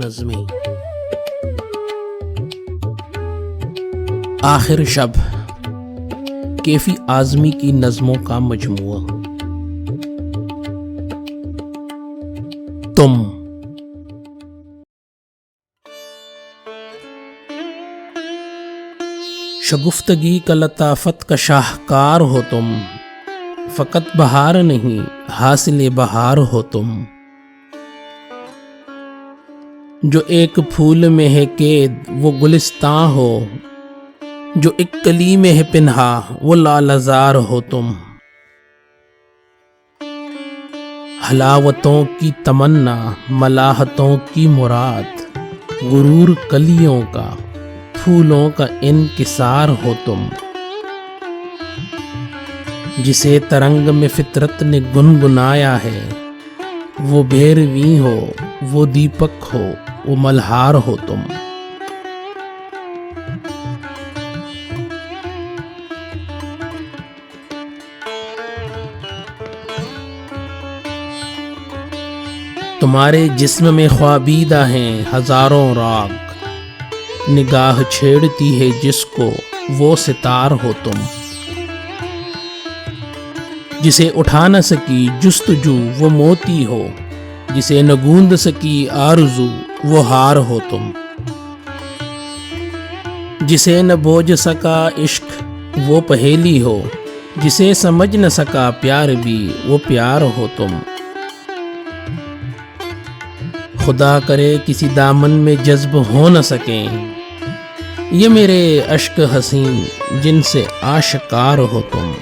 نظمیں۔ آخر شب کیفی اعظمی کی نظموں کا مجموعہ۔ تم شگفتگی کا لطافت کا شاہکار ہو تم، فقط بہار نہیں حاصل بہار ہو تم، جو ایک پھول میں ہے قید وہ گلستاں ہو، جو ایک کلی میں ہے پنہا وہ لالزار ہو تم، حلاوتوں کی تمنا ملاحتوں کی مراد، غرور کلیوں کا پھولوں کا انکسار ہو تم، جسے ترنگ میں فطرت نے گنگنایا ہے، وہ بھیرویں ہو وہ دیپک ہو وہ ملہار ہو تم، تمہارے جسم میں خوابیدہ ہیں ہزاروں راگ، نگاہ چھیڑتی ہے جس کو وہ ستار ہو تم، جسے اٹھا نہ سکی جستجو وہ موتی ہو، جسے نہ گوند سکی آرزو وہ ہار ہو تم، جسے نہ بوجھ سکا عشق وہ پہیلی ہو، جسے سمجھ نہ سکا پیار بھی وہ پیار ہو تم، خدا کرے کسی دامن میں جذب ہو نہ سکیں یہ میرے اشک حسین جن سے آشکار ہو تم۔